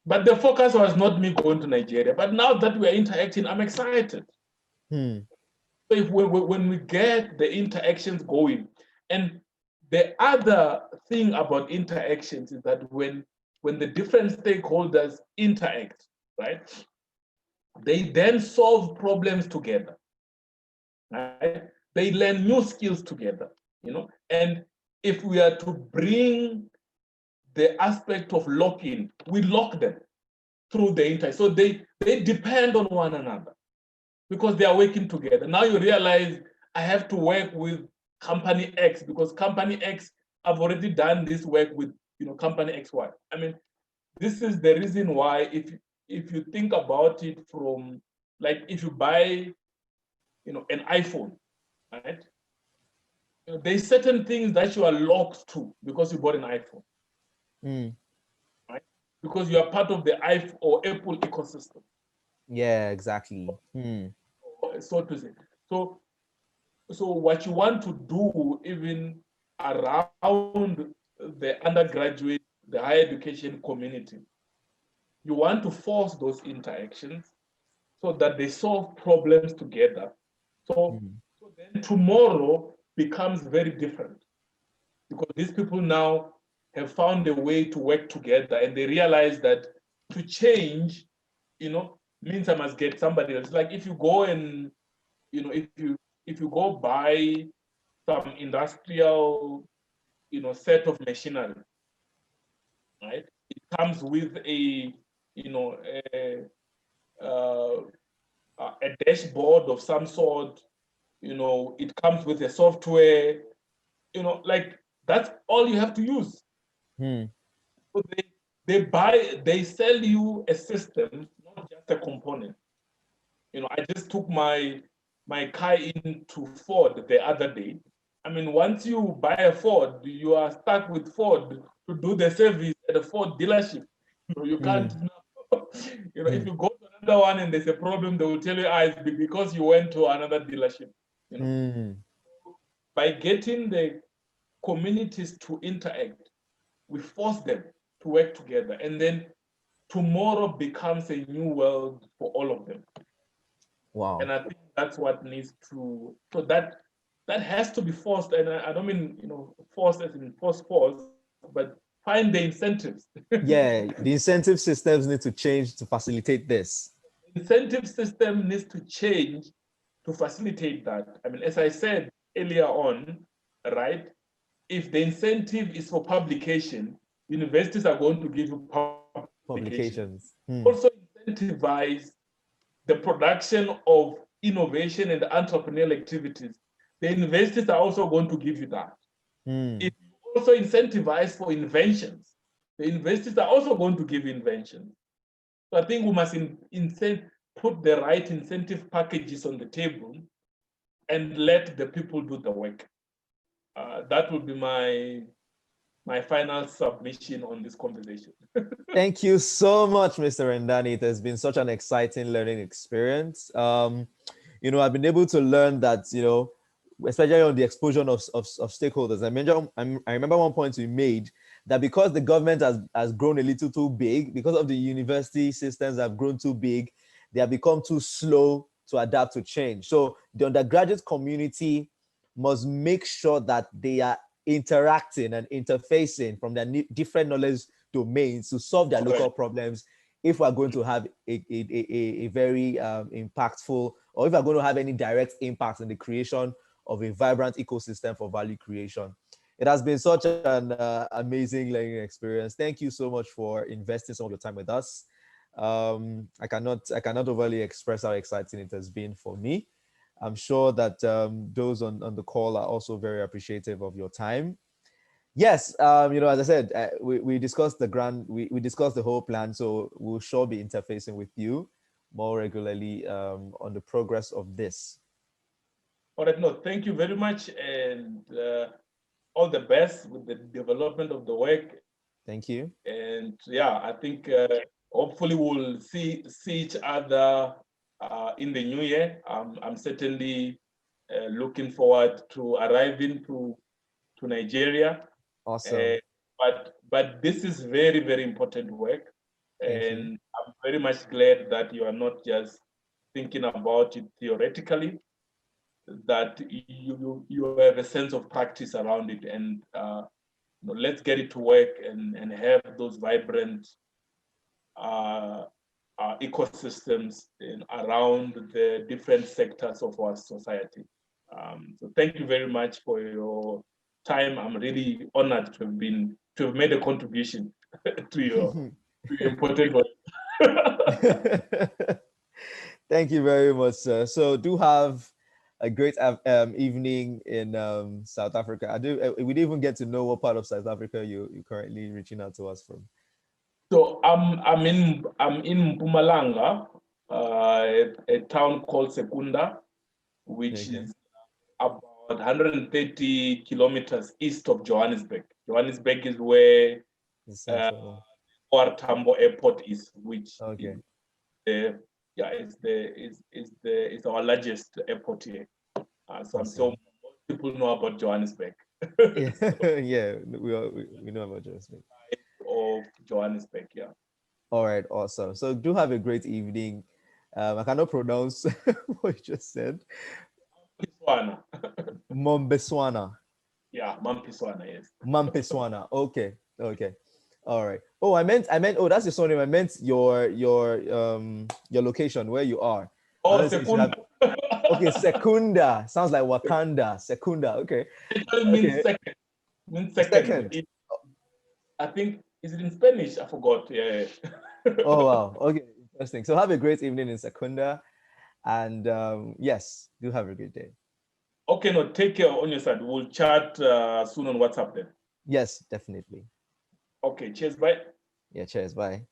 But the focus was not me going to Nigeria. But now that we're interacting, I'm excited. So if when we get the interactions going, and the other thing about interactions is that when the different stakeholders interact, right, they then solve problems together, right? They learn new skills together, and if we are to bring the aspect of lock-in, we lock them through the internet. So they depend on one another because they are working together. Now you realize I have to work with company X because company X, I've already done this work with company XY. I mean, this is the reason why if you think about it from, like, if you buy an iPhone, right? There's certain things that you are locked to because you bought an iPhone. Right? Because you are part of the iPhone or Apple ecosystem. Yeah, exactly. So to say. So what you want to do even around the undergraduate, the higher education community, you want to force those interactions so that they solve problems together. So then tomorrow becomes very different because these people now have found a way to work together and they realize that to change, means I must get somebody else. Like if you go and, if you go buy some industrial, set of machinery, right? It comes with a, uh, a dashboard of some sort. It comes with a software. Like that's all you have to use. So they sell you a system, not just a component. I just took my car into Ford the other day. I mean, once you buy a Ford, you are stuck with Ford to do the service at a Ford dealership. You can't. If you go to another one and there's a problem, they will tell you, it's because you went to another dealership. By getting the communities to interact, we force them to work together, and then tomorrow becomes a new world for all of them. Wow. And I think that's what needs to, so that has to be forced. And I don't mean, forced as in force, but find the incentives. Yeah, the incentive systems need to change to facilitate this. Incentive system needs to change to facilitate that. I mean, as I said earlier on, right? If the incentive is for publication, universities are going to give you publications. Also incentivize the production of innovation and entrepreneurial activities. The universities are also going to give you that. If you also incentivize for inventions, the universities are also going to give inventions. So I think we must put the right incentive packages on the table and let the people do the work. That would be my final submission on this conversation. Thank you so much, Mr. Rendani. It has been such an exciting learning experience. I've been able to learn that, especially on the exposure of stakeholders. I remember one point we made that because the government has grown a little too big, because of the university systems have grown too big, they have become too slow to adapt to change. So the undergraduate community must make sure that they are interacting and interfacing from their different knowledge domains to solve their local problems if we're going to have a very impactful, or if we're going to have any direct impact in the creation of a vibrant ecosystem for value creation. It has been such an amazing learning experience. Thank you so much for investing some of your time with us. I cannot overly express how exciting it has been for me. I'm sure that those on the call are also very appreciative of your time. Yes, as I said, we discussed we discussed the whole plan, so we'll sure be interfacing with you more regularly on the progress of this. All right, no, thank you very much, and all the best with the development of the work. Thank you. And yeah, I think hopefully we'll see each other in the new year. I'm certainly looking forward to arriving to Nigeria. Awesome. But this is very, very important work. And I'm very much glad that you are not just thinking about it theoretically, that you have a sense of practice around it, and let's get it to work and have those vibrant ecosystems around the different sectors of our society. So thank you very much for your time. I'm really honored to have made a contribution to your important work. Thank you very much, sir. So do have a great evening in South Africa. We didn't even get to know what part of South Africa you're currently reaching out to us from. So I'm in Mpumalanga, a town called Secunda, which is about 130 kilometers east of Johannesburg. Johannesburg is where OR Tambo Airport is, which is is our largest airport here. So I'm sure most people know about Johannesburg. Yeah, we know about Johannesburg. Of Johannesburg, yeah. All right, awesome. So do have a great evening. I cannot pronounce what you just said. Mamphiswana. Mamphiswana. Yeah, Mamphiswana, yes. Mamphiswana. Okay. All right. Oh, I meant. Oh, that's your surname. I meant your location where you are. Oh, Secunda. Okay, Secunda. Sounds like Wakanda. Secunda. Okay. It means second. Means second. I think, is it in Spanish? I forgot. Yeah. Oh wow. Okay, interesting. So have a great evening in Secunda, and yes, do have a great day. Okay, no, take care on your side. We'll chat soon on WhatsApp then. Yes, definitely. Okay, cheers, bye. Yeah, cheers, bye.